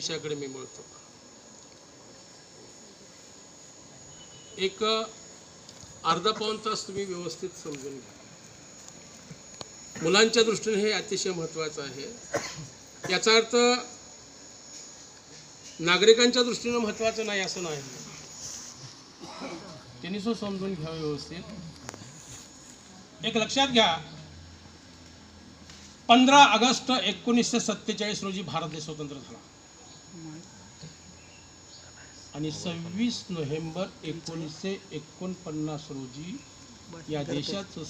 विषयाकडे मी बोलतो. एक अर्धा पाऊण तास तुम्ही व्यवस्थित समजून घ्या. मुलांच्या दृष्टीने हे अतिशय महत्त्वाचं आहे. याचा अर्थ नागरिकांच्या दृष्टीने महत्त्वाचं नाही असं नाही. त्यांनी समजून घ्या व्यवस्थित. एक लक्षात घ्या, 15 ऑगस्ट 1947 रोजी भारत देश स्वतंत्र झाला आणि 26 नोव्हेंबर 1949 रोजी या देशाचं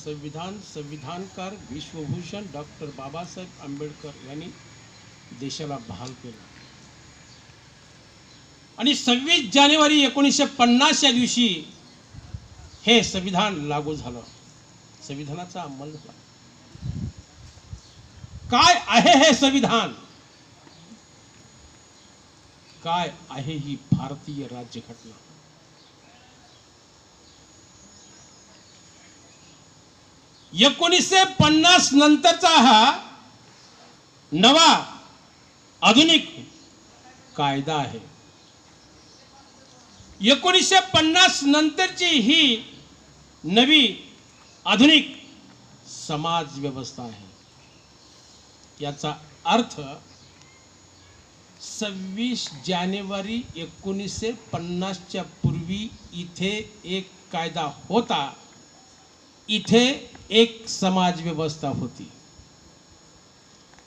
संविधानकार विश्वभूषण डॉक्टर बाबासाहेब आंबेडकर यांनी देशाला बहाल केलं आणि 26 जानेवारी 1950 या दिवशी हे संविधान लागू झालं. संविधानाचा अंमल झाला. काय आहे हे संविधान? काय आहे ही भारतीय राज्यघटना? एकोणीसशे 50 नंतरचा हा नवा आधुनिक कायदा आहे. 1950 नंतरची ही नवी आधुनिक समाज व्यवस्था आहे. याचा अर्थ 26 जानेवारी 1950च्या पूर्वी इथे एक कायदा होता, इथे एक समाज व्यवस्था होती.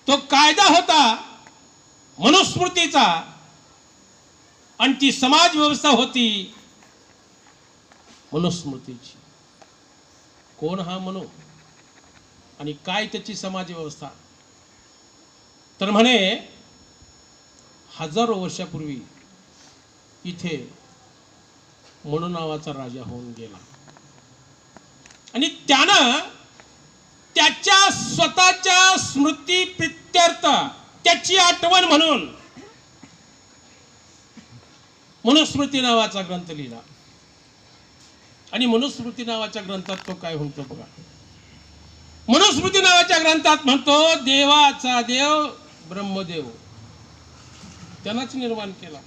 तो कायदा होता मनुस्मृतीचा आणि ती समाज व्यवस्था होती मनुस्मृतीची. कोण हा मनु आणि काय त्याची समाज व्यवस्था? तर म्हणे हजारो वर्षापूर्वी इथे मनु नावाचा राजा होऊन गेला आणि त्यानं त्याच्या स्वतःच्या स्मृती प्रित्यर्थ त्याची आठवण म्हणून मनुस्मृती नावाचा ग्रंथ लिहिला. आणि मनुस्मृती नावाच्या ग्रंथात तो काय म्हणतो बघा. मनुस्मृती नावाच्या ग्रंथात म्हणतो, देवाचा देव ब्रह्मदेव त्यानंच निर्माण केला.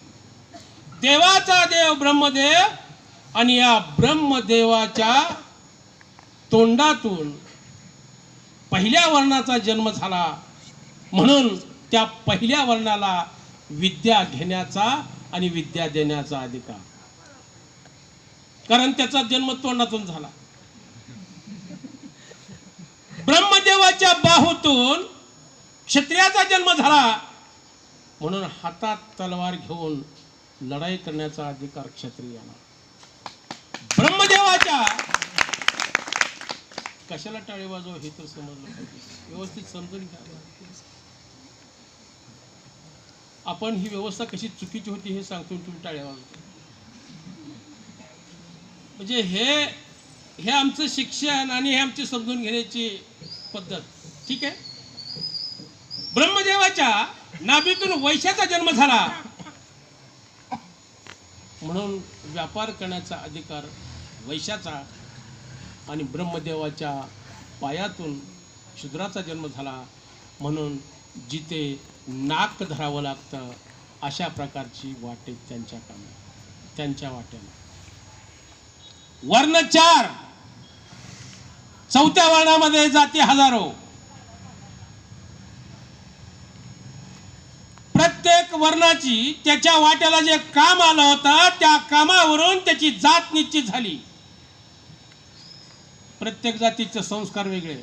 देवाचा देव ब्रह्मदेव आणि या ब्रह्मदेवाच्या तोंडातून पहिल्या वर्णाचा जन्म झाला म्हणून त्या पहिल्या वर्णाला विद्या घेण्याचा आणि विद्या देण्याचा अधिकार. कारण त्याचा जन्म तोंडातून झाला. ब्रह्मदेवाच्या बाहूतून क्षत्रियाचा जन्म झाला म्हणून हातात तलवार घेऊन लढाई करण्याचा अधिकार क्षत्रियाला. ब्रह्मदेवाच्या कशाला टाळी वाजव हे तर समजलं पाहिजे. व्यवस्थित समजून घ्या. आपण ही व्यवस्था कशी चुकीची होती हे सांगतो, तुम्ही टाळ्या वाजवतो. म्हणजे हे आमचं शिक्षण आणि हे आमची समजून घेण्याची पद्धत. ठीक आहे. ब्रह्मदेवाच्या नाभीतून वैश्याचा जन्म झाला म्हणून व्यापार करण्याचा अधिकार वैश्याचा आणि ब्रह्मदेवाच्या पायातून शूद्राचा जन्म झाला म्हणून जिथे नाक धरावं लागतं अशा प्रकारची वाटे त्यांच्या वाट्याला. वर्ण 4, चौथ्या वर्णामध्ये जाती हजारो. प्रत्येक वर्णाची त्याच्या वाट्याला जे काम आलं होतं त्या कामावरून त्याची जात निश्चित झाली. प्रत्येक जातीचे संस्कार वेगळे,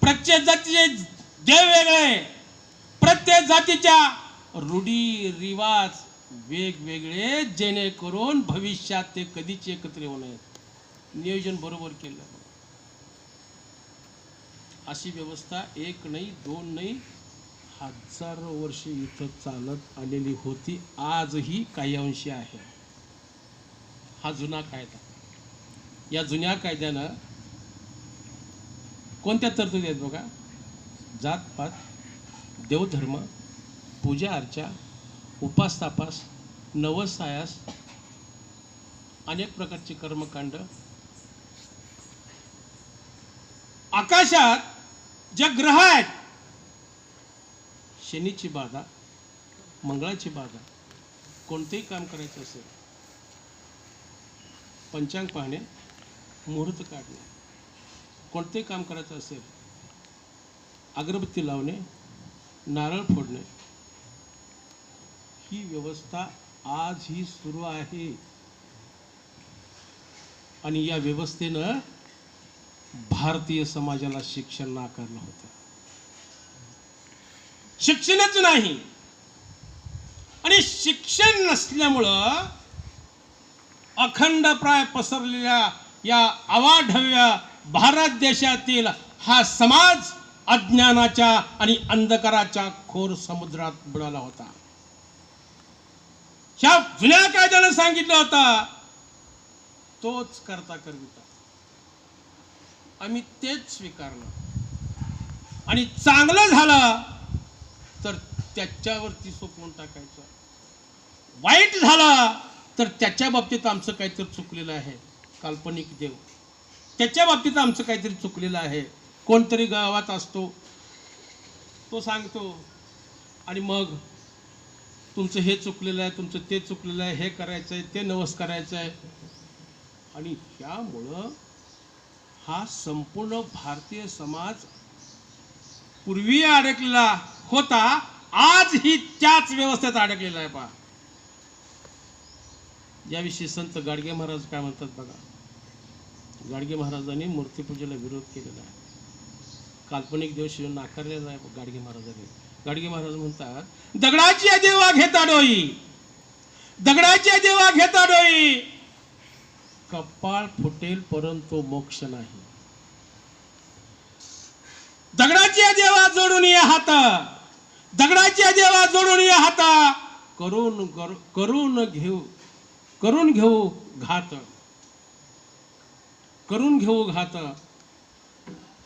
प्रत्येक जातीचे देव वेगळे, प्रत्येक जातीच्या रूढी रिवाज वेगवेगळे, जेणेकरून भविष्यात ते कधीच एकत्र येऊ नयेत. नियोजन बरोबर केलं. अशी व्यवस्था एक नाही, दोन नाही, हजारो वर्षे इथं चालत आलेली होती. आजही काही अंशी आहे. हा जुना कायदा. या जुन्या कायद्यानं कोणत्या तरतुदी आहेत बघा. जातपात, देवधर्म, पूजा अर्चा, उपास तापास, नवस सायास, अनेक प्रकारचे कर्मकांड. आकाशात जे ग्रह आहेत, शनीची बाधा, मंगळाची बाधा, कोणतेही काम करायचं असेल, पंचांग पाहणे, मुहूर्त काढणे, कोणतेही काम करायचं असेल, अगरबत्ती लावणे, नारळ फोडणे, ही व्यवस्था आजही सुरू आहे. आणि या व्यवस्थेनं भारतीय समाजाला शिक्षण नाकारलं होतं. शिक्षणच नाही, आणि शिक्षण नसल्यामुळं अखंडप्राय पसरलेल्या या अवाढव्य भारत देशातील हा समाज अज्ञानाच्या आणि अंधकाराच्या खोर समुद्रात बुडाला होता. ह्या जुन्या कायद्यानं सांगितलं होतं, तोच करता करविता, आम्ही तेच स्वीकारलं. आणि चांगलं झालं तर त्याच्यावरती सोपवून टाकायचं, वाईट झालं तर त्याच्या बाबतीत आमचं काहीतरी चुकलेलं आहे. काल्पनिक देव, त्याच्या बाबतीत आमचं काहीतरी चुकलेलं आहे. कोणतरी गावात असतो, तो सांगतो, आणि मग तुमचं हे चुकलेलं आहे, तुमचं ते चुकलेलं आहे, हे करायचं आहे, ते नवस करायचं आहे. आणि त्यामुळं हा संपूर्ण भारतीय समाज पूर्वी अडकलेला होता, आजही त्याच व्यवस्थेत अडकलेला आहे. पहा, याविषयी संत गाडगे महाराज काय म्हणतात बघा. गाडगे महाराजांनी मूर्तीपूजेला विरोध केलेला आहे, काल्पनिक देव शिव नाकारलेला आहे गाडगे महाराजांनी. गाडगे महाराज म्हणतात, दगडाची देवा घेता डोई, दगडाची देवा घेता डोई, कपाळ फुटेल परंतु मोक्ष नाही. दगडाची देवा जोडून ये हात, दगडाची देवा जोडून ये हात, करून घेऊ घात, करून घेऊ घात.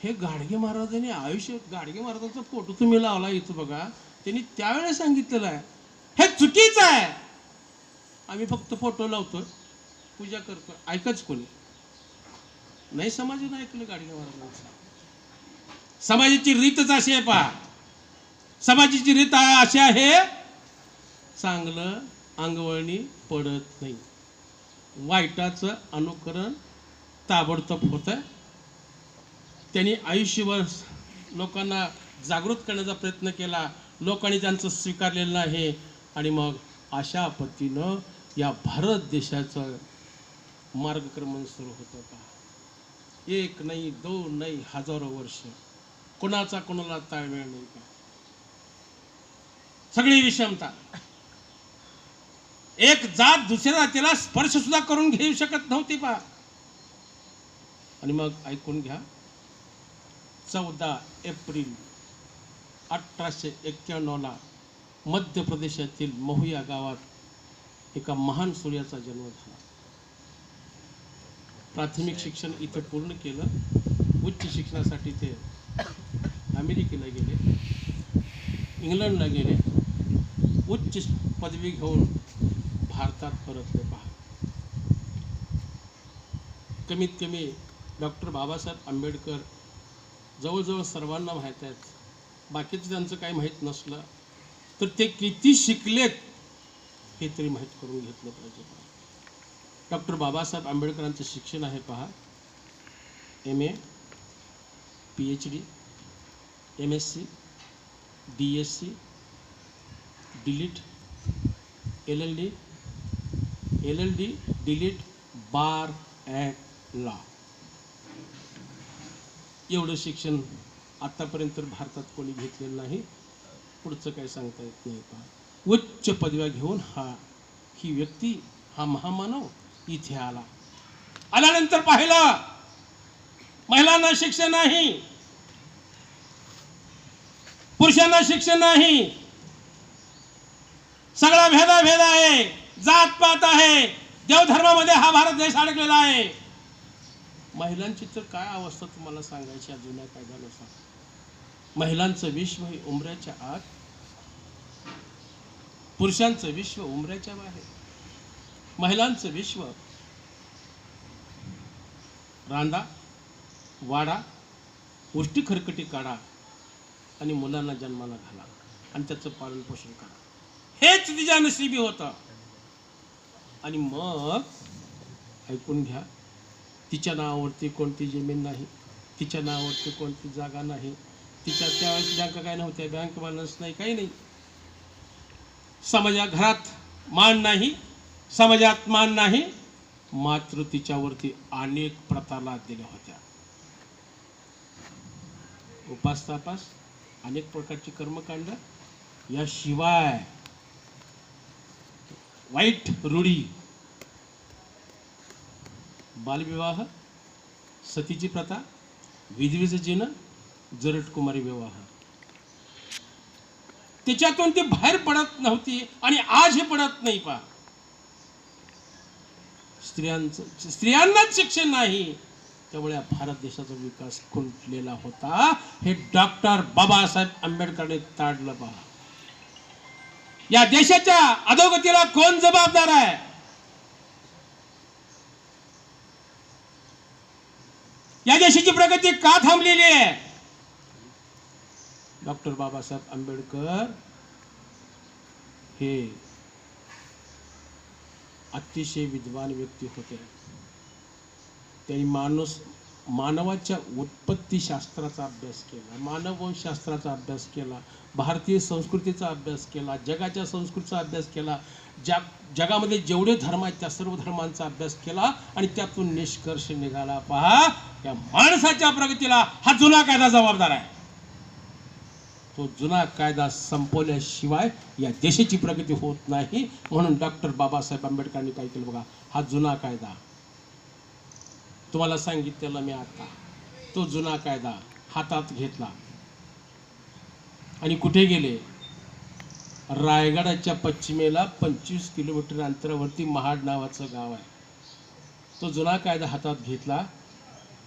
हे गाडगे महाराजांनी आयुष्य, गाडगे महाराजांचा फोटो तुम्ही लावला इथं बघा, त्यांनी त्यावेळेस सांगितलेलं आहे हे चुकीचं आहे. आम्ही फक्त फोटो लावतो, पूजा करतो, ऐकाच कोणी नाही. समाजाने ऐकलं गाडगे महाराजांचं. समाजाची रीतच अशी आहे. पहा, समाजाची रीत अशी आहे, चांगलं अंगवळणी पडत नाही, वाईटाचं अनुकरण ताबडतोब होतं. त्यांनी आयुष्यभर लोकांना जागृत करण्याचा प्रयत्न केला, लोकांनी त्यांचं स्वीकारलेलं नाही. आणि मग अशा पद्धतीनं या भारत देशाचं मार्गक्रमण सुरू होतं. पहा, एक नाही, दोन नाही, हजारो वर्ष कोणाचा कोणाला ताळमेळ नाही. का सगळी विषमता, एक जात दुसऱ्या जातीला स्पर्श सुद्धा करून घेऊ शकत नव्हती. पहा, आणि मग ऐकून घ्या, 14 एप्रिल 1891 मध्य प्रदेशातील महू या गावात एका महान सूर्याचा जन्म झाला. प्राथमिक शिक्षण इथं पूर्ण केलं. उच्च शिक्षणासाठी ते अमेरिकेला गेले, इंग्लंडला गेले, उच्च पदवी घेऊन भारतात परतले. पहा, कमीत कमी डॉक्टर बाबासाहेब आंबेडकर जवळजवळ सर्वांना माहीत आहेत. बाकीचं त्यांचं काही माहीत नसलं तर ते किती शिकलेत हे तरी माहीत करून घेतलं पाहिजे. डॉक्टर बाबासाहेब आंबेडकरांचं शिक्षण आहे. पहा, MA, PhD, MSc, DSc, DLiT, LLD, DLiT, bar at law. एवढं शिक्षण आतापर्यंत भारतात कोणी घेतलेलं नाही. पुढचं काही सांगता येत नाही. पहा, उच्च पदव्या घेऊन ही व्यक्ती, हा महामानव इथे आला. आल्यानंतर पाहिलं महिलांना शिक्षण नाही, पुरुषांना शिक्षण नाही, सगळा भेदाभेद आहे, जात पात आहे, देवधर्मामध्ये हा भारत देश अडकलेला आहे. महिलांची तर काय अवस्था तुम्हाला सांगायची. जुन्या कायद्यानुसार महिलांचं विश्व हे उंबऱ्याच्या आत, पुरुषांचं विश्व उंबऱ्याच्या बाहेर. महिलांचं विश्व रांदा वाडा, उष्टी खरकटी काढा आणि मुलांना जन्माला घाला आणि त्याचं पालन पोषण करा. हेच तिच्या नशिबी होतं. आणि मग ऐकून घ्या, तिच्या नावावरती कोणती जमीन नाही, तिच्या नावावरती कोणती जागा नाही, तिच्या त्यावेळेस बँक काय नव्हत्या, बँक बॅलन्स नाही, काही नाही. समाजात घरात मान नाही, समाजात मान नाही, मात्र तिच्यावरती अनेक प्रथा लादलेल्या होत्या. उपास तापास, अनेक प्रकारची कर्मकांड, याशिवाय वाईट रूढी, बालविवाह, सतीची प्रथा, विधवेचं जीवन, जरटकुमारी विवाह. त्याच्यातून ती बाहेर पडत नव्हती आणि आजही पडत नाही. पा स्त्रियांनाच शिक्षण नाही, त्यामुळे भारत देशाचा विकास खुंटलेला होता. हे डॉक्टर बाबासाहेब आंबेडकरांनी ताडलं. पहा, या देशाच्या अधोगतीला कोण जबाबदार आहे? या देशाची प्रगती का थांबलेली आहे? डॉक्टर बाबासाहेब आंबेडकर हे अतिशय विद्वान व्यक्ती होते. त्यांनी मानवाच्या उत्पत्ती शास्त्राचा अभ्यास केला, मानववंशशास्त्राचा अभ्यास केला, भारतीय संस्कृतीचा अभ्यास केला, जगाच्या संस्कृतीचा अभ्यास केला, जगामध्ये जेवढे धर्म आहेत त्या सर्व धर्मांचा अभ्यास केला आणि त्यातून निष्कर्ष निघाला. पहा, या माणसाच्या प्रगतीला हा जुना कायदा जबाबदार आहे. तो जुना कायदा संपवल्याशिवाय या देशाची प्रगती होत नाही. म्हणून डॉक्टर बाबासाहेब आंबेडकरांनी काय केलं बघा, हा जुना कायदा तुम्हाला सांगितलेला मी आता, तो जुना कायदा हातात घेतला आणि कुठे गेले? रायगडाच्या पश्चिमेला 25 किलोमीटर अंतरावरती महाड नावाचं गाव आहे. तो जुना कायदा हातात घेतला.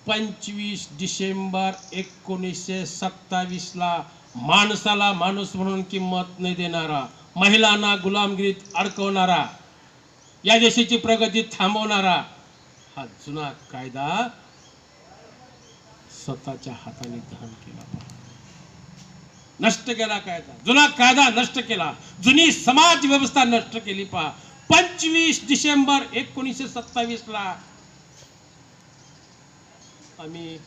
25 डिसेंबर 1927ला माणसाला माणूस म्हणून किंमत नाही देणारा, महिलांना गुलामगिरीत अडकवणारा, या देशाची प्रगती थांबवणारा हा जुना कायदा स्वतःच्या हाताने दहन केला, नष्ट केला. कायदा, जुना कायदा नष्ट केला, जुनी समाज व्यवस्था नष्ट केली. पहा, 25 डिसेंबर 1927ला आम्ही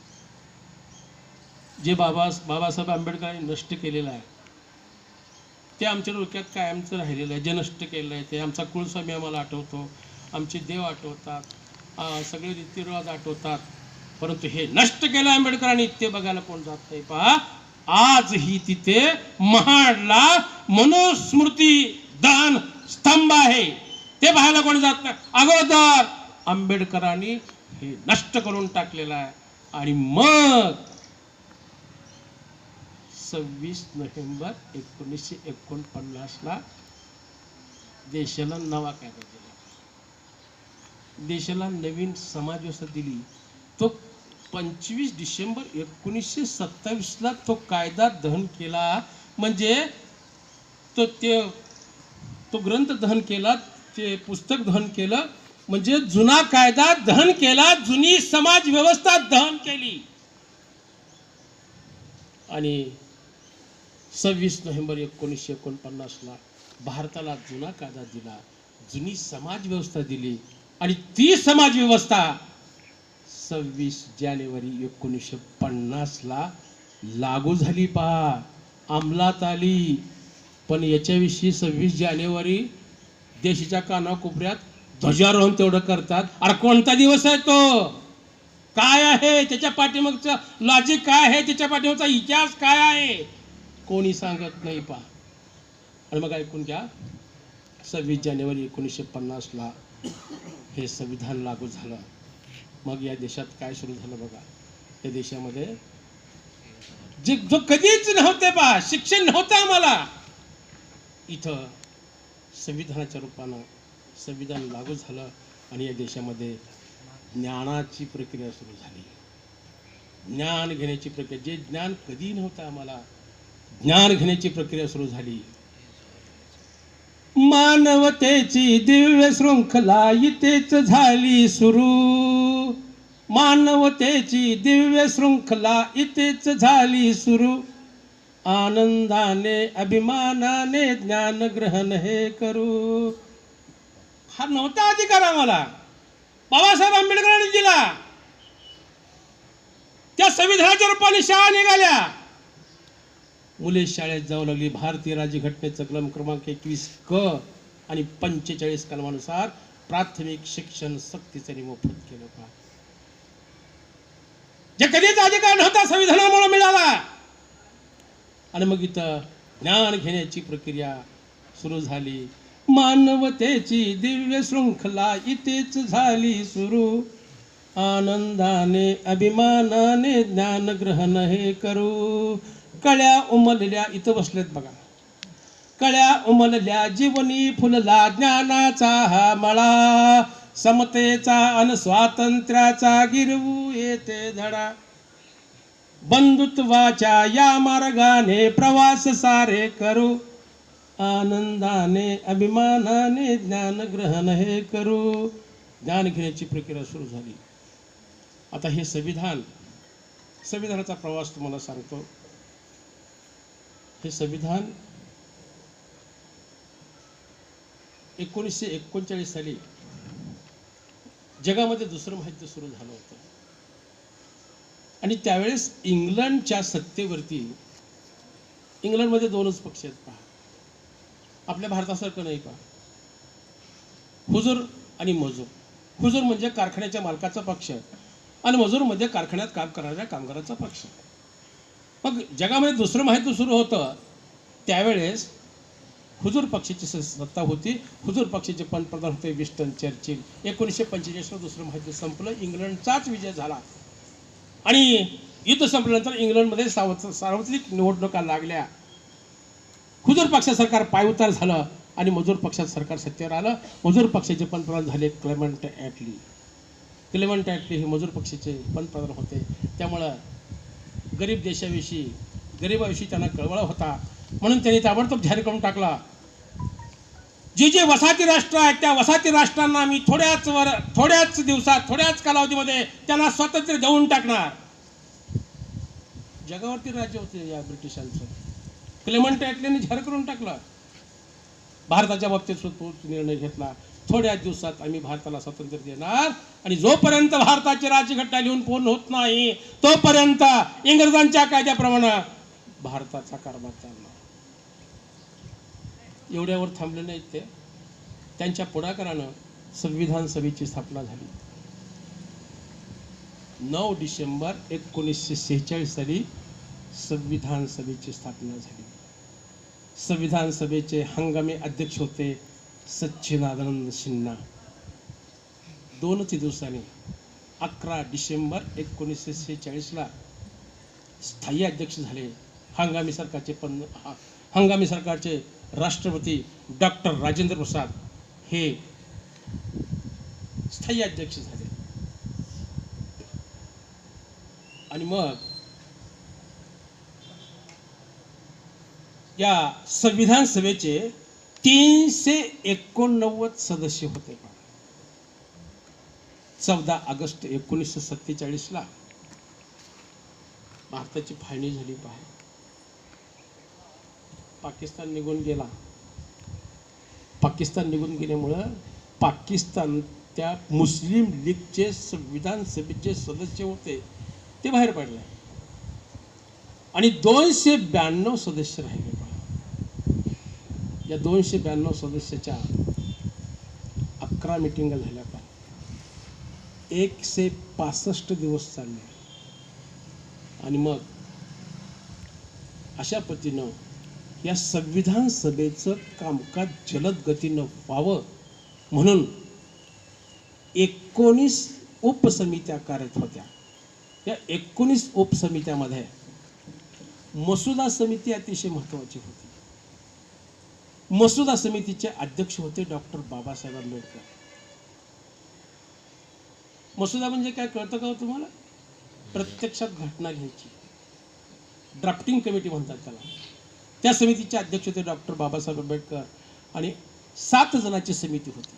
जे बाबासाहेब आंबेडकरांनी नष्ट केलेलं आहे ते आमच्या डोक्यात कायमचं राहिलेलं आहे. जे नष्ट केलेलं आहे ते आमचा कुलस्वामी आम्हाला आठवतो, आमचे देव आठवतात, सगळे रीतिरिवाज आठवतात, परंतु हे नष्ट केलं आंबेडकरांनी ते बघायला कोण जात नाही. पहा, आजही तिथे महाडला मनुस्मृती दान स्तंभ आहे, ते पाहायला कोण जात नाही. अगोदर आंबेडकरांनी हे नष्ट करून टाकलेलं आहे. आणि मग 26 नोव्हेंबर 1949ला देशाला नवा कायदा दिला, देशाला नवीन समाज व्यवस्था दिली. तो 25 डिसेंबर 1927ला तो कायदा दहन केला, म्हणजे तो ग्रंथ दहन केला, ते पुस्तक दहन केलं, म्हणजे जुना कायदा दहन केला, जुनी समाज व्यवस्था दहन केली. आणि 26 नोव्हेंबर 1949ला भारताला जुना कायदा दिला, जुनी समाज व्यवस्था दिली. आणि ती समाज व्यवस्था 26 जानेवारी 1950ला लागू झाली. पहा, अंमलात आली. पण याच्याविषयी 26 जानेवारी देशाच्या कानाकोपऱ्यात ध्वजारोहण तेवढं करतात. अरे कोणता दिवस आहे तो? काय आहे त्याच्या पाठीमागचं लॉजिक? काय आहे त्याच्या पाठीमागचा इतिहास? काय आहे कोणी सांगत नाही. पहा, आणि मग ऐकून घ्या, 26 जानेवारी 1950ला हे संविधान लागू झालं. मग या देशात काय सुरू झालं बघा. या देशामध्ये जो कधीच नव्हते, पहा, शिक्षण नव्हतं आम्हाला, इथं संविधानाच्या रूपानं संविधान लागू झालं. आणि या देशामध्ये ज्ञानाची प्रक्रिया सुरू झाली, ज्ञान घेण्याची प्रक्रिया, जे ज्ञान कधी नव्हतं आम्हाला, ज्ञान घेण्याची प्रक्रिया सुरू झाली. मानवतेची दिव्य शृंखला इथेच झाली सुरू, मानवतेची दिव्य शृंखला इथेच झाली सुरू. आनंदाने अभिमानाने ज्ञान ग्रहण हे करू. हा नव्हता अधिकार आम्हाला, बाबासाहेब आंबेडकरांनी दिला. त्या संविधानाच्या रूपाने शाळा निघाल्या. मुले शाळेत जाऊ लागली. भारतीय राज्यघटनेचं कलम क्रमांक 21 क आणि 45 कलमानुसार प्राथमिक शिक्षण सक्तीचे मोफत केलं. का जे कधीच अधिकार नव्हता संविधानामुळे मिळाला. आणि मग इथं ज्ञान घेण्याची प्रक्रिया सुरू झाली. मानवतेची दिव्य शृंखला इथेच झाली सुरू. आनंदाने अभिमानाने ज्ञान ग्रहण हे करू. कळ्या उमलल्या, इथं बसलेत बघा, कळ्या उमलल्या जीवनी फुलला ज्ञानाचा हा मळा. समतेचा अन स्वातंत्र्याचा गिरवू येते धडा. बंधुत्वाच्या या मार्गाने प्रवास सारे करू. आनंदाने अभिमानाने ज्ञान ग्रहण हे करू. ज्ञान घेण्याची प्रक्रिया सुरू झाली. आता हे संविधानाचा प्रवास तुम्हाला सांगतो. हे संविधान 1939 साली जगामध्ये दुसरं महायुद्ध सुरू झालं होतं. आणि त्यावेळेस इंग्लंडच्या सत्तेवरती, इंग्लंडमध्ये 2च पक्ष आहेत पहा, आपल्या भारतासारखं नाही पहा, हुजूर आणि मजूर. हुजूर म्हणजे कारखान्याच्या मालकाचा पक्ष आणि मजूर म्हणजे कारखान्यात काम करणाऱ्या कामगाराचा पक्ष. मग जगामध्ये दुसरं महायुद्ध सुरू होतं त्यावेळेस हुजूर पक्षाची सत्ता होती. हुजूर पक्षाचे पंतप्रधान होते विन्स्टन चर्चिल. 1945 दुसरं महायुद्ध संपलं. इंग्लंडचाच विजय झाला आणि युद्ध संपल्यानंतर इंग्लंडमध्ये सार्वत्रिक निवडणुका लागल्या. हुजूर पक्षाचं सरकार पायउतार झालं आणि मजूर पक्षाचं सरकार सत्तेवर आलं. मजूर पक्षाचे पंतप्रधान झाले क्लेमेंट ॲटली. क्लेमेंट ॲटली हे मजूर पक्षाचे पंतप्रधान होते. त्यामुळं गरीब देशाविषयी, गरिबाविषयी त्यांना कळवळा होता. म्हणून त्यांनी ताबडतोब जाहीर करून टाकला, जे वसाहती राष्ट्र आहेत त्या वसाहती राष्ट्रांना मी थोड्याच दिवसात, थोड्याच कालावधीमध्ये त्यांना स्वातंत्र्य देऊन टाकणार. जगावरती राज्य होते या ब्रिटिशांचं. क्लेमेंट ॲटलीने जाहीर करून टाकला. भारताच्या बाबतीत सुद्धा निर्णय घेतला, थोड्याच दिवसात आम्ही भारताला स्वातंत्र्य देणार आणि जोपर्यंत भारताची राज्यघटना लिहून पूर्ण होत नाही तोपर्यंत इंग्रजांच्या कायद्याप्रमाणे भारताचा कारभार चालणार. एवढ्यावर थांबले नाहीत ते. त्यांच्या पुढाकारानं संविधान सभेची स्थापना झाली. 9 डिसेंबर 1946 साली संविधान सभेची स्थापना झाली. संविधान सभेचे हंगामी अध्यक्ष होते सच्चिदानंद सिन्हा. 2 दिवसांनी 11 डिसेंबर 1946 स्थायी अध्यक्ष झाले. हंगामी सरकारचे राष्ट्रपती डॉक्टर राजेंद्र प्रसाद हे स्थायी अध्यक्ष झाले. आणि मग या संविधान सभेचे 389 सदस्य होते. 14 ऑगस्ट 1947 भारताची फाळणी झाली. पहा, पाकिस्तान निघून गेला. पाकिस्तान निघून गेल्यामुळं पाकिस्तान त्या मुस्लिम लीगचे संविधान सभेचे सदस्य होते ते बाहेर पडले आणि 292 सदस्य राहिले. या 292 सदस्याच्या 11 मिटिंगा झाल्या. 165 दिवस चालले आणि मग अशा पद्धतीनं या संविधान सभेचं कामकाज जलद गतीनं व्हावं म्हणून 19 उपसमित्या कार्यरत होत्या. या 19 उपसमित्यामध्ये मसुदा समिती अतिशय महत्त्वाची होती. मसुदा समितीचे अध्यक्ष होते डॉक्टर बाबासाहेब आंबेडकर. मसुदा म्हणजे काय कळतं का तुम्हाला? प्रत्यक्षात घटना घ्यायची, ड्राफ्टिंग कमिटी म्हणतात त्याला. त्या समितीचे अध्यक्ष होते डॉक्टर बाबासाहेब आंबेडकर आणि 7 जणांची समिती होती.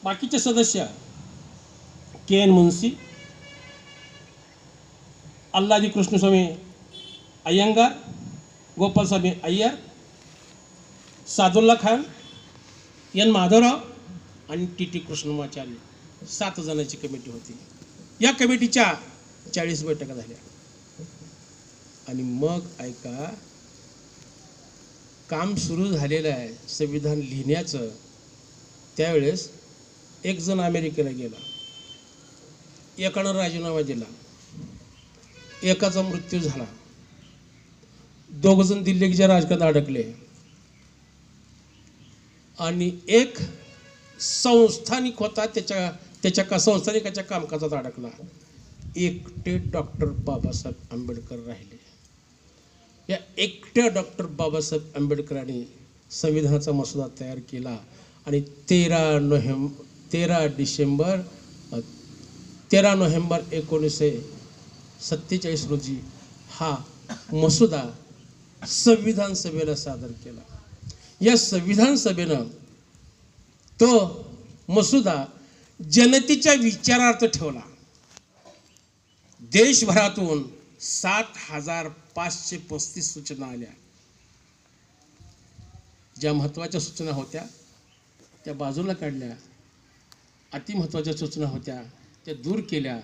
बाकीचे सदस्य के एन मुन्सी, अल्लाजी कृष्णस्वामी अय्यंगार, गोपालस्वामी अय्यर, सादुल्ला खान, एन माधवराव आणि टी टी कृष्णमाचार्य 7 जणांची कमिटी होती. या कमिटीच्या 40 बैठका झाल्या. आणि मग ऐका, काम सुरू झालेलं आहे संविधान लिहिण्याचं. त्यावेळेस एक जण अमेरिकेला गेला, एकानं राजीनामा दिला, एकाचा मृत्यू झाला, 2 जण दिल्लीच्या राजकारणात अडकले आणि एक संस्थानिक होता त्याच्या संस्थानिकाच्या कामकाजात अडकला. एकटे डॉक्टर बाबासाहेब आंबेडकर राहिले. या एकट्या डॉक्टर बाबासाहेब आंबेडकरांनी संविधानाचा मसुदा तयार केला आणि 13 नोव्हेंबर 1947 रोजी हा मसुदा संविधान सभेला सादर केला. या संविधान सभेनं तो मसुदा जनतेच्या विचारार्थ ठेवला. देशभरातून 7,535 सूचना आल्या. ज्या महत्त्वाच्या सूचना होत्या त्या बाजूला काढल्या, अतिमहत्त्वाच्या सूचना होत्या त्या दूर केल्या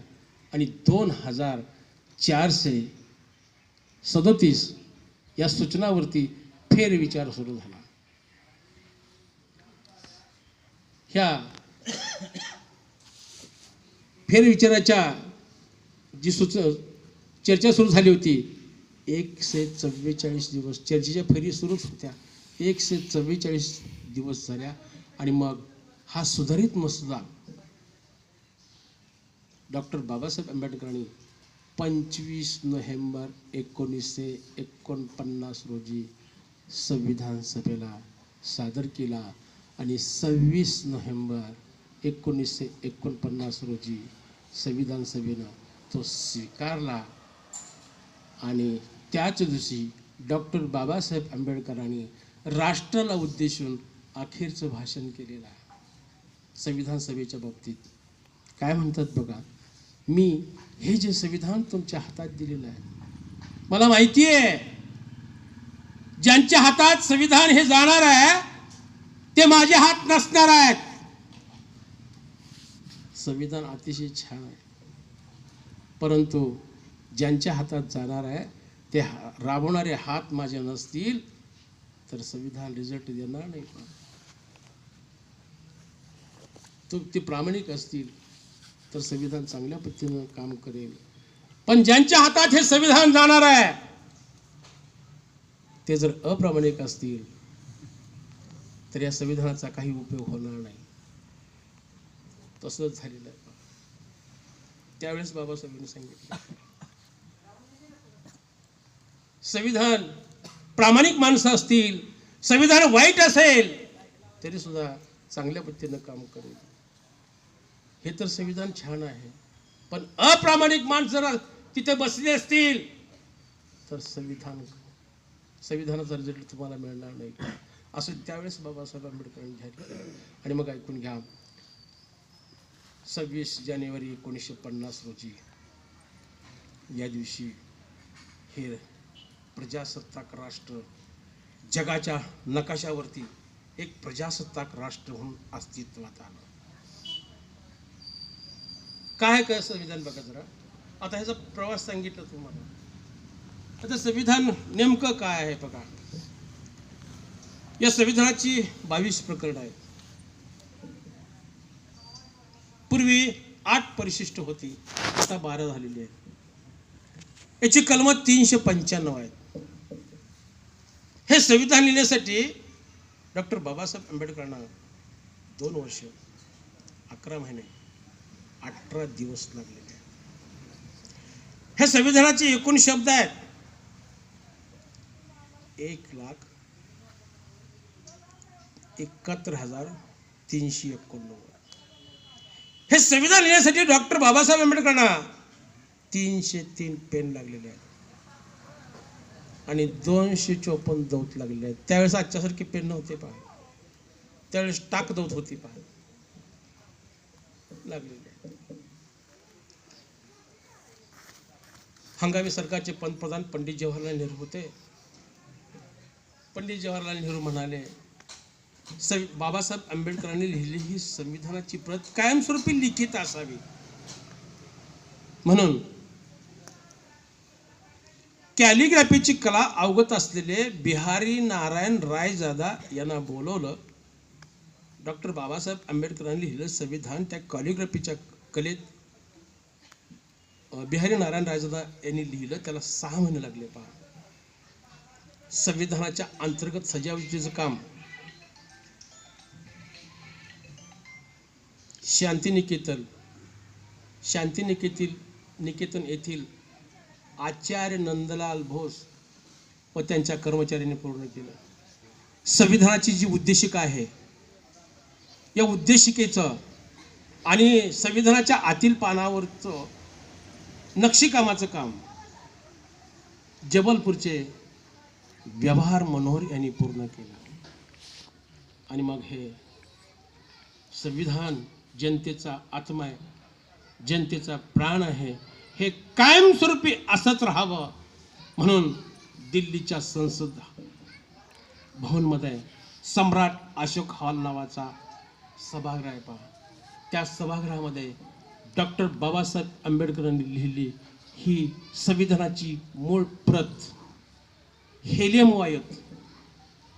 आणि 2,437 या सूचनावरती फेरविचार सुरू झाला. ह्या फेरविचाराच्या जी चर्चा सुरू झाली होती, 144 दिवस चर्चेच्या फेरी सुरूच होत्या. 144 दिवस झाल्या आणि मग हा सुधारित मसुदा डॉक्टर बाबासाहेब आंबेडकरांनी 25 नोव्हेंबर 1949 रोजी संविधान सभेला सादर केला आणि 26 नोव्हेंबर 1949 रोजी संविधान सभेनं तो स्वीकारला. आणि त्याच दिवशी डॉक्टर बाबासाहेब आंबेडकरांनी राष्ट्राला उद्देशून अखेरचं भाषण केलेलं आहे. संविधान सभेच्या बाबतीत काय म्हणतात बघा, मी हे जे संविधान तुमच्या हातात दिलेलं आहे, मला माहिती आहे ज्यांच्या हातात संविधान हे जाणार आहे ते माझे हात नसणार आहेत. संविधान अतिशय छान आहे, परंतु ज्यांच्या हातात जाणार आहे ते राबवणारे हात माझे नसतील तर संविधान रिझल्ट देणार नाही. ते प्रामाणिक असतील तर संविधान चांगल्या पद्धतीनं काम करेल. पण ज्यांच्या हातात हे संविधान जाणार आहे ते जर अप्रामाणिक असतील तर या संविधानाचा काही उपयोग होणार नाही. तसंच झालेलं आहे. त्यावेळेस बाबासाहेबांनी सांगितलं, संविधान प्रामाणिक माणसं असतील, संविधान वाईट असेल तरी सुद्धा चांगल्या पद्धतीनं काम करेल. हे तर संविधान छान आहे, पण अप्रामाणिक माणसं जर तिथे बसले असतील तर संविधानाचा रिझल्ट तुम्हाला मिळणार नाही. असं त्यावेळेस बाबासाहेब आंबेडकरांनी जाहीर केलं. आणि मग ऐकून घ्या, 26 जानेवारी 1950 रोजी या दिवशी हे प्रजासत्ताक राष्ट्र जगाच्या नकाशावरती एक प्रजासत्ताक राष्ट्र म्हणून अस्तित्वात आलं. काय संविधान बघा जरा. आता ह्याचा प्रवास सांगितलं तुम्हाला. आता संविधान नेमकं काय आहे बघा. या संविधानाची 22 प्रकरण आहेत. पूर्वी 8 परिशिष्ट होती, आता 12 झालेली आहेत. याची कलम 395 आहेत. हे संविधान लिहिण्यासाठी डॉक्टर बाबासाहेब आंबेडकरांना 2 वर्ष 11 महिने 18 दिवस लागलेले. ह्या संविधानाचे एकूण शब्द आहेत 1,71,389. हे संविधान लिहिण्यासाठी डॉक्टर बाबासाहेब आंबेडकरांना 303 पेन लागलेले आहेत आणि 254 दौत लागलेले आहेत. त्यावेळेस आजच्यासारखे पेन नव्हते पहा, त्यावेळेस टाक दौत होती पहा लागलेले. हंगामी सरकारचे पंतप्रधान पंडित जवाहरलाल नेहरू होते. पंडित जवाहरलाल नेहरू म्हणाले, बाबासाहेब आंबेडकरांनी लिहिलेली ही संविधानाची प्रत कायमस्वरूपी लिखित असावी. म्हणून कॅलिग्राफीची कला अवगत असलेले बिहारी नारायण रायजादा यांना बोलवलं. डॉक्टर बाबासाहेब आंबेडकरांनी लिहिलेलं संविधान त्या कॅलिग्राफीच्या कलेत बिहारी नारायण रायजादा यांनी लिहिलं. त्याला 6 महिने लागले. पहा, संविधानाच्या अंतर्गत सजावटीचं काम शांतिनिकेतन येथील आचार्य नंदलाल बोस व त्यांच्या कर्मचाऱ्यांनी पूर्ण केलं. संविधानाची जी उद्देशिका आहे, या उद्देशिकेचं आणि संविधानाच्या आतील पानावरचं नक्षीकामाचं काम जबलपूरचे व्यवहार मनोहर यांनी पूर्ण केलं. आणि मग हे संविधान जनतेचा आत्मा आहे, जनतेचा प्राण आहे, हे कायमस्वरूपी असंच राहावं म्हणून दिल्लीच्या संसद भवनमध्ये सम्राट अशोक हॉल नावाचा सभागृह आहे. पहा, त्या सभागृहामध्ये डॉक्टर बाबासाहेब आंबेडकरांनी लिहिलेली ही संविधानाची मूळ प्रत हेलियम वायूत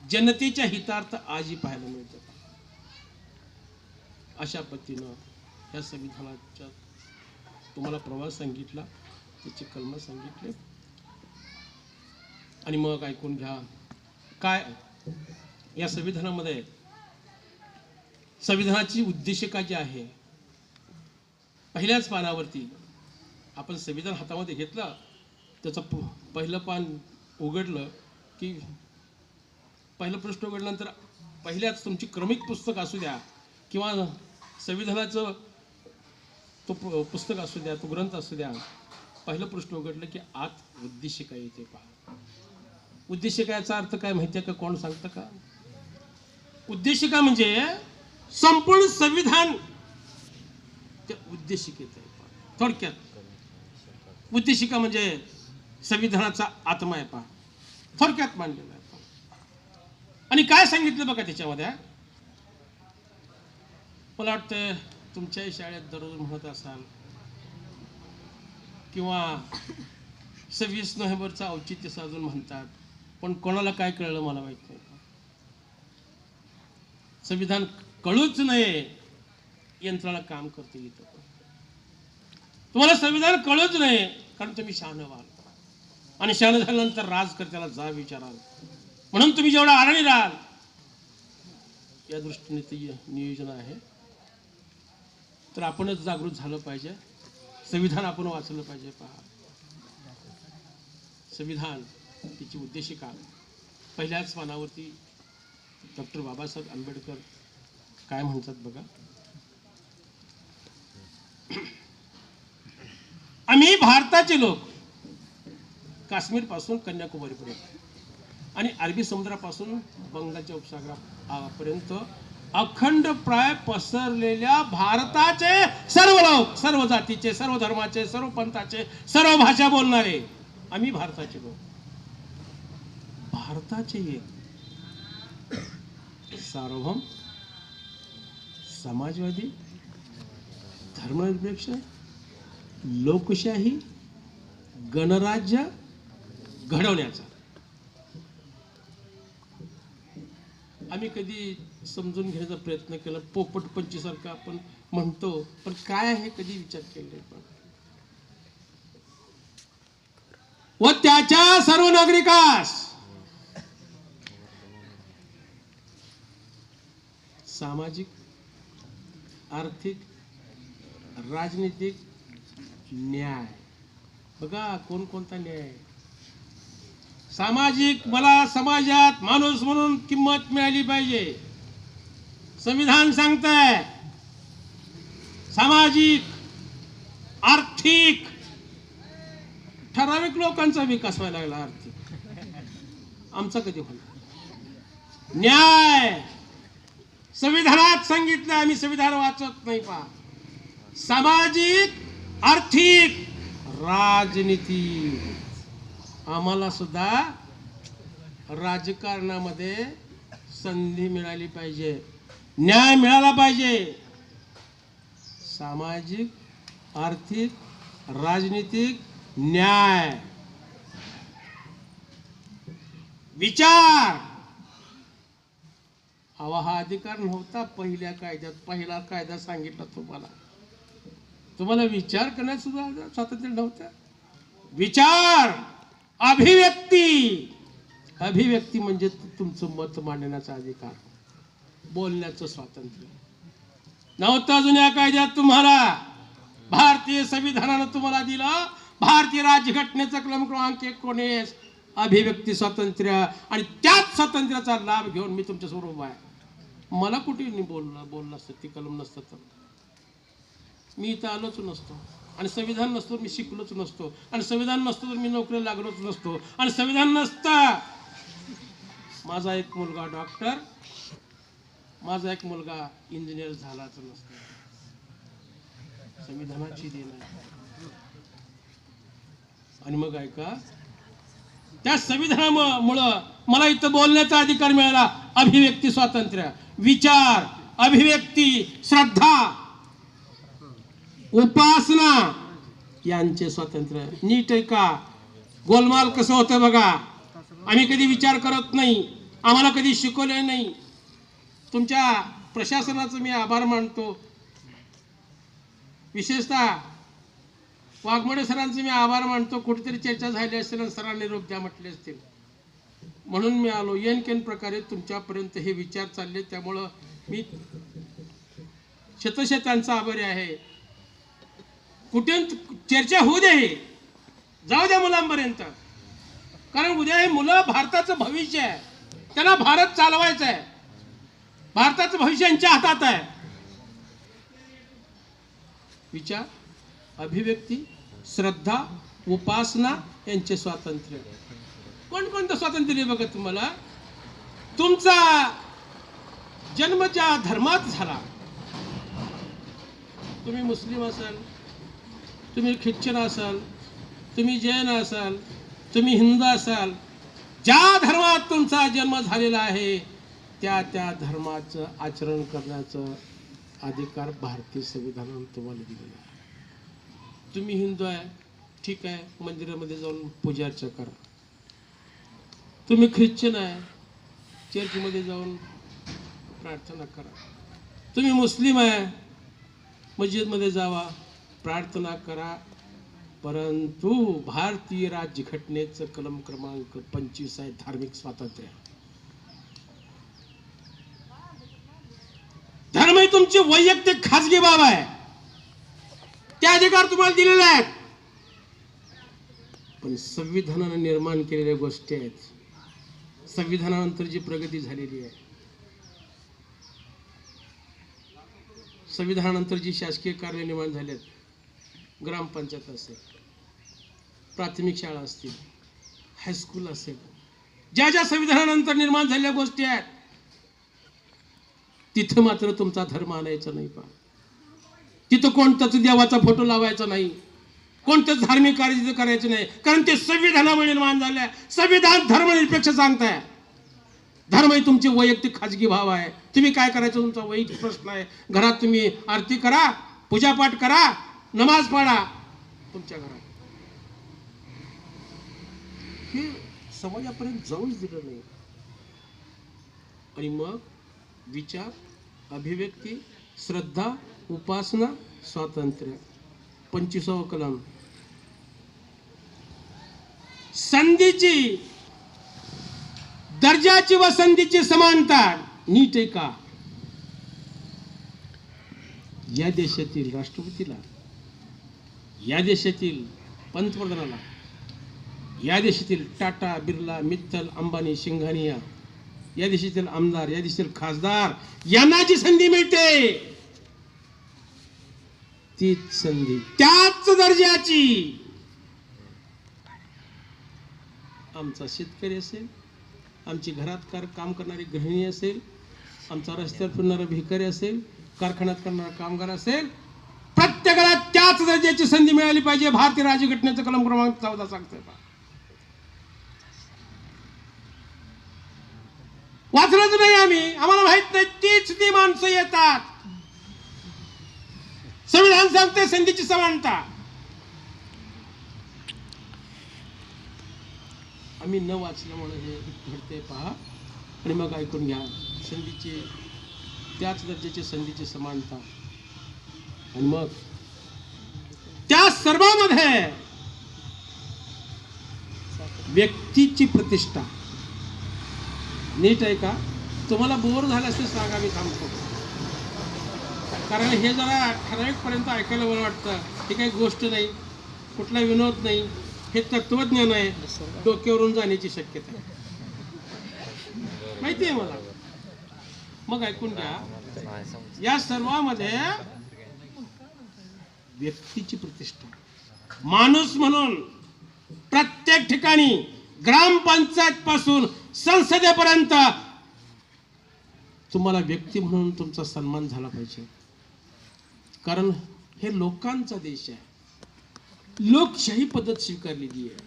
जनतेच्या हितार्थ आजही पाहायला मिळते. अशा पद्धतीनं या संविधानाच्या तुम्हाला प्रवास सांगितला, त्याचे कलम सांगितले. आणि मग ऐकून घ्या काय या संविधानामध्ये संविधानाची उद्देशिका जी आहे. पहिल्याच पानावरती आपण संविधान हातामध्ये घेतलं, त्याचं पहिलं पान उघडलं की पहिलं पृष्ठ उघडल्यानंतर पहिल्याच तुमची क्रमिक पुस्तक असू द्या किंवा संविधानाचं तो पुस्तक असू द्या, तो ग्रंथ असू द्या, पहिलं पृष्ठ उघडलं की आत उद्देशिका येते. पहा, उद्देशिकाचा अर्थ काय माहिती आहे का? कोण सांगतं का? उद्देशिका म्हणजे संपूर्ण संविधान त्या उद्देशिकेत आहे. थोडक्यात उद्देशिका म्हणजे संविधानाचा आत्मा आहे. पहा, थोडक्यात मांडलेला आहे. आणि काय सांगितलं बघा त्याच्यामध्ये. मला वाटतं तुमच्याही शाळेत दररोज म्हणत असाल किंवा 26 नोव्हेंबरचं औचित्य साधून म्हणतात, पण कोणाला काय कळलं मला माहित नाही. संविधान कळूच नये यंत्रणा काम करते इथं. तुम्हाला संविधान कळूच नये कारण तुम्ही शहाणं व्हाल, आणि शहाणं झाल्यानंतर राजकर्त्याला जा विचाराल. म्हणून तुम्ही जेवढा आराणी राहाल या दृष्टीने ते नियोजन आहे. तर आपणच जागृत झालं पाहिजे, संविधान आपण वाचलं पाहिजे. पहा, संविधान तिची उद्देशिका पहिल्याच पानावरती डॉक्टर बाबासाहेब आंबेडकर काय म्हणतात बघा. आम्ही भारताचे लोक काश्मीर पासून कन्याकुमारीपर्यंत आणि अरबी समुद्रापासून बंगालच्या उपसागरापर्यंत अखंड प्राय पसरलेल्या भारताचे सर्व लोक, सर्व जातीचे, सर्व धर्माचे, सर्व पंथाचे, सर्व भाषा बोलणारे आम्ही भारताचे लोक, भारताचे एक सार्वभौम, समाजवादी, धर्मनिरपेक्ष, लोकशाही गणराज्य घडवण्याचा. आम्ही कधी समजून घेण्याचा प्रयत्न केला, पोपटपंचीसारखं आपण म्हणतो, पण काय आहे कधी विचार केले. पण व त्याच्या सर्व नागरिकास सामाजिक, आर्थिक, राजनीतिक न्याय. बघा कोणकोणता न्याय. सामाजिक, मला समाजात माणूस म्हणून किंमत मिळाली पाहिजे. संविधान सांगतंय सामाजिक, आर्थिक, ठराविक लोकांचा विकास व्हायला लागला. आर्थिक आमचा कधी होणार. न्याय संविधानात सांगितलं, आम्ही संविधान वाचत नाही. पहा, सामाजिक, आर्थिक, राजनीती. आम्हाला सुद्धा राजकारणामध्ये संधी मिळाली पाहिजे, न्याय मिळाला पाहिजे. सामाजिक, आर्थिक, राजनीतिक न्याय, विचार हवा हा अधिकार नव्हता पहिल्या कायद्यात. पहिला कायदा सांगितला तुम्हाला विचार करण्यास सुद्धा स्वातंत्र्य नव्हतं. विचार, अभिव्यक्ती म्हणजे तुमचं मत मांडण्याचा अधिकार, बोलण्याचं स्वातंत्र्य नव्हतं जुन्या कायद्यात. तुम्हाला भारतीय संविधानानं तुम्हाला दिलं, भारतीय राज्यघटनेचा कलम क्रमांक 19, अभिव्यक्ती स्वातंत्र्य. आणि त्याच स्वातंत्र्याचा लाभ घेऊन मी तुमच्या समोर उभा आहे. मला कुठे बोललं असतं, ती कलम नसतं तर मी इथं आलोच नसतो, आणि संविधान नसतो मी शिकलोच नसतो, आणि संविधान नसतो तर मी नोकरीला लागलोच नसतो, आणि संविधान नसतं माझा एक मुलगा डॉक्टर, माझा एक मुलगा इंजिनियर झालाच नसतो. संविधानाची देण आहे. आणि मग ऐका, त्या संविधानामुळं मला इथं बोलण्याचा अधिकार मिळाला. अभिव्यक्ती स्वातंत्र्य, विचार, अभिव्यक्ती, श्रद्धा, उपासना यांचे स्वातंत्र्य. नीट आहे का? गोलमाल कसं होतं बघा. आम्ही कधी विचार करत नाही, आम्हाला कधी शिकवले नाही. तुमच्या प्रशासनाचं मी आभार मानतो, विशेषतः वाघमोडे सरांचे मी आभार मानतो. कुठेतरी चर्चा झाली असेल आणि सरांनी निरोप द्या म्हटले असतील म्हणून मी आलो. येनकेन प्रकारे तुमच्यापर्यंत हे विचार चालले, त्यामुळं मी शतशः त्यांचा आभारी आहे. कुठे चर्चा होऊ दे, जाऊ द्या मुलांपर्यंत, कारण उद्या हे मुलं भारताचं भविष्य आहे. त्यांना भारत चालवायचा आहे, भारताचं भविष्य यांच्या हातात आहे. विचार, अभिव्यक्ती, श्रद्धा, उपासना यांचे स्वातंत्र्य. कोणकोणतं स्वातंत्र्य बघा तुम्हाला. तुमचा जन्म ज्या धर्मात झाला, तुम्ही मुस्लिम असाल, तुम्ही ख्रिश्चन असाल, तुम्ही जैन असाल, तुम्ही हिंदू असाल, ज्या धर्मात तुमचा जन्म झालेला आहे त्या धर्माचं आचरण करण्याचा अधिकार भारतीय संविधानाने तुम्हाला दिलेला आहे. तुम्ही हिंदू आहे, ठीक आहे, मंदिरामध्ये जाऊन पूजा अर्चा करा. तुम्ही ख्रिश्चन आहे, चर्चमध्ये जाऊन प्रार्थना करा. तुम्ही मुस्लिम आहे, मस्जिदमध्ये जावा, प्रार्थना करा. परंतु भारतीय राज्यघटनेचं कलम क्रमांक 25 आहे धार्मिक स्वातंत्र्य. धर्म ही तुमची वैयक्तिक खाजगी बाब आहे, ते अधिकार तुम्हाला दिलेले आहेत. पण संविधानाने निर्माण केलेल्या गोष्टी आहेत, संविधानानंतर जी प्रगती झालेली आहे, संविधानानंतर जी शासकीय कार्य निर्माण झाली आहेत, ग्रामपंचायत असेल, प्राथमिक शाळा असतील, हायस्कूल असेल, ज्या ज्या संविधानानंतर निर्माण झालेल्या गोष्टी आहेत, तिथं मात्र तुमचा धर्म आणायचा नाही. पा तिथं कोणताच देवाचा फोटो लावायचा नाही, कोणतंच धार्मिक कार्य तिथं करायचं नाही, कारण ते संविधानामुळे निर्माण झालंय. संविधान धर्मनिरपेक्ष सांगताय. धर्म ही तुमची वैयक्तिक खाजगी भाव आहे. तुम्ही काय करायचं तुमचा वैयक्तिक प्रश्न आहे. घरात तुम्ही आरती करा, पूजापाठ करा, नमाज पढा तुमच्या घरात. हे समाजापर्यंत जाऊच दिलं नाही. आणि मग विचार, अभिव्यक्ती, श्रद्धा, उपासना, स्वातंत्र्य, 25वा कलम. संधीची, दर्जाची व संधीची समानता. नीट आहे का? या देशातील राष्ट्रपतीला, या देशातील पंतप्रधानाला, या देशातील टाटा, बिर्ला, मित्तल, अंबानी, सिंघानिया, या देशातील आमदार, या देशातील खासदार यांना जी संधी मिळते तीच संधी त्याच दर्जाची आमचा शेतकरी असेल, आमची घरात काम करणारी गृहिणी असेल, आमचा रस्त्यावर फिरणारा भिकारी असेल, कारखान्यात करणारा कामगार असेल, प्रत्येकाला त्याच दर्जाची संधी मिळाली पाहिजे. भारतीय राज्यघटनेचं कलम क्रमांक 14 सांगतोय. वाचलंच नाही आम्ही, आम्हाला माहित नाही. तीच ती माणसं येतात. संविधान सांगते संधीची समानता. आम्ही न वाचल्यामुळे हे घडते पहा. आणि मग ऐकून घ्या. संधीची त्याच दर्जाची संधीची समानता. आणि मग त्या सर्वांमध्ये व्यक्तीची प्रतिष्ठा. नीट आहे का? तुम्हाला बोर झालं असते सांगा, मी थांबतो. कारण हे जरा ठराविक पर्यंत ऐकायला बरं वाटतं. हे काही गोष्ट नाही, कुठला विनोद नाही, हे तत्वज्ञान आहे. डोक्यावरून जाण्याची शक्यता आहे, माहिती आहे मला. मग ऐकून घ्या. या सर्वांमध्ये व्यक्तीची प्रतिष्ठा. माणूस म्हणून प्रत्येक ठिकाणी ग्रामपंचायत पासून संसदेपर्यंत तुम्हाला व्यक्ती म्हणून तुमचा सन्मान झाला पाहिजे. कारण हे लोकांचा देश आहे, लोकशाही पद्धत स्वीकारलेली आहे.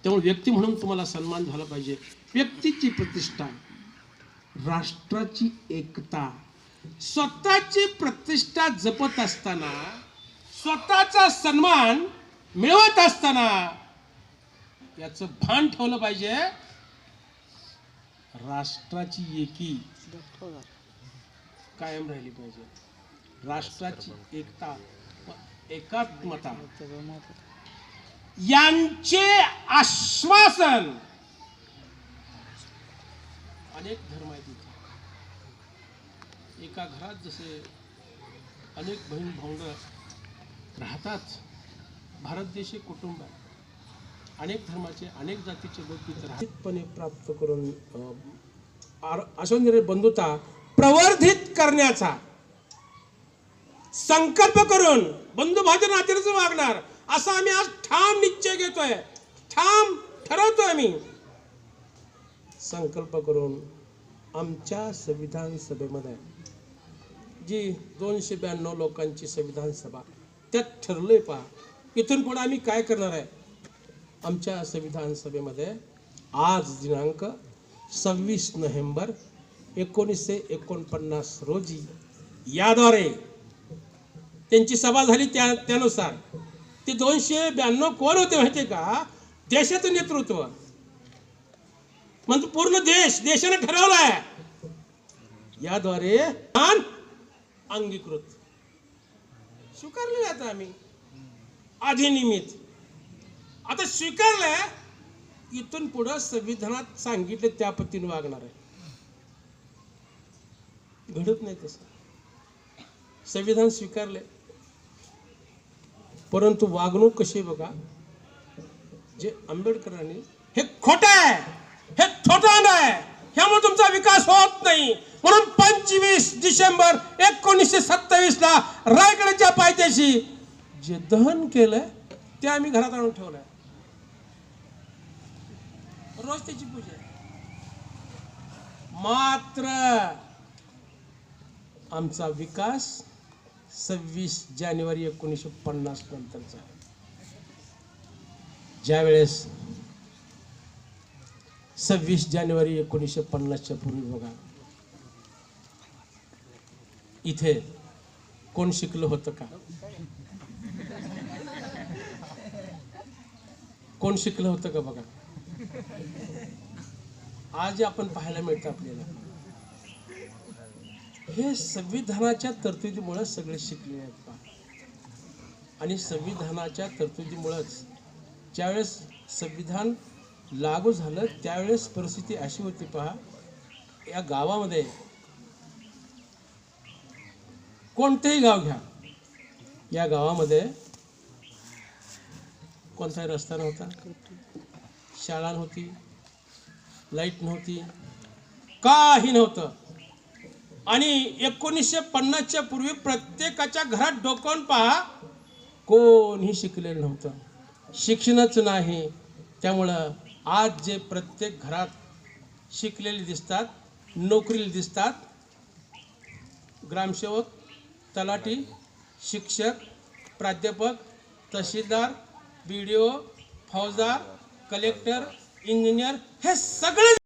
त्यामुळे व्यक्ती म्हणून तुम्हाला सन्मान झाला पाहिजे. व्यक्तीची प्रतिष्ठा, राष्ट्राची एकता. स्वतःची प्रतिष्ठा जपत असताना, स्वतःचा सन्मान मिळवत असताना याचं भान ठेवलं पाहिजे. राष्ट्राची एकी कायम राहिली पाहिजे. राष्ट्राची एकता, एकात्मता यांचे आश्वासन अनेक धर्म आहेत. एका घरात जसे अनेक बहीण भावंड राहतात. भारत देश एक कुटुंब आहे. अनेक धर्माचे, अनेक जातीचे लोक इथे राहतपणे प्राप्त करून अशोधनीय बंधुता प्रवर्धित करण्याचा संकल्प करून बंधुभावाच्या नात्याने वागणार असा आम्ही आज ठाम निश्चय घेतोय. ठाम ठरवतोय. आम्ही संकल्प करून आमच्या संविधान सभेमध्ये जी 292 लोकांची संविधान सभा, त्यात ठरलंय पहा. इथून पुढे आम्ही काय करणार आहे. आमच्या संविधान सभेमध्ये आज दिनांक 26 नोव्हेंबर 1949 रोजी याद्वारे त्यांची सभा झाली. त्यानुसार ते 292 कोण होते माहितीये का? देशाचं नेतृत्व. म्हणजे पूर्ण देशाने ठरवलाय. याद्वारे अंगीकृत स्वीकारले आता आम्ही अधिनियमित. आता स्वीकारलंय. इथून पुढे संविधानात सांगितले त्या पद्धतीने वागणार आहे. घडत नाही तसं. संविधान स्वीकारले, परंतु वागणूक कशी बघा. जे आंबेडकरांनी हे खोटं आहे, हे थोटांड आहे, ह्यामुळे तुमचा विकास होत नाही. म्हणून 25 डिसेंबर 1927 ला रायगडच्या पायथ्याशी जे दहन केलंय ते आम्ही घरात आणून ठेवलंय. रोज त्याची पूजा आहे. मात्र आमचा विकास 26 जानेवारी 1950 नंतरचा. ज्यावेळेस 26 जानेवारी 1950च्या पूर्वी बघा, इथे कोण शिकलं होतं का? कोण शिकलं होतं का बघा. आज आपण पाहायला मिळतं आपल्याला. हे संविधानाच्या तरतुदीमुळे सगळे शिकले आहेत पहा. आणि संविधानाच्या तरतुदीमुळेच ज्यावेळेस संविधान लागू झालं त्यावेळेस परिस्थिती अशी होती पहा. या गावामध्ये कोणतेही गाव घ्या, या गावामध्ये कोणताही रस्ता नव्हता, शाळा नव्हती, लाईट नव्हती, काही नव्हतं. आणि 1950च्या पूर्वी प्रत्येकाच्या घरात डोकावून पहा, कोणीही शिकलेलं नव्हतं, शिक्षणच नाही. त्यामुळं आज जे प्रत्येक घरात शिकलेले दिसतात, नोकरीला दिसतात, ग्रामसेवक, तलाठी, शिक्षक, प्राध्यापक, तहसीलदार, BDO, फौजदार, कलेक्टर, इंजिनियर हे सगळे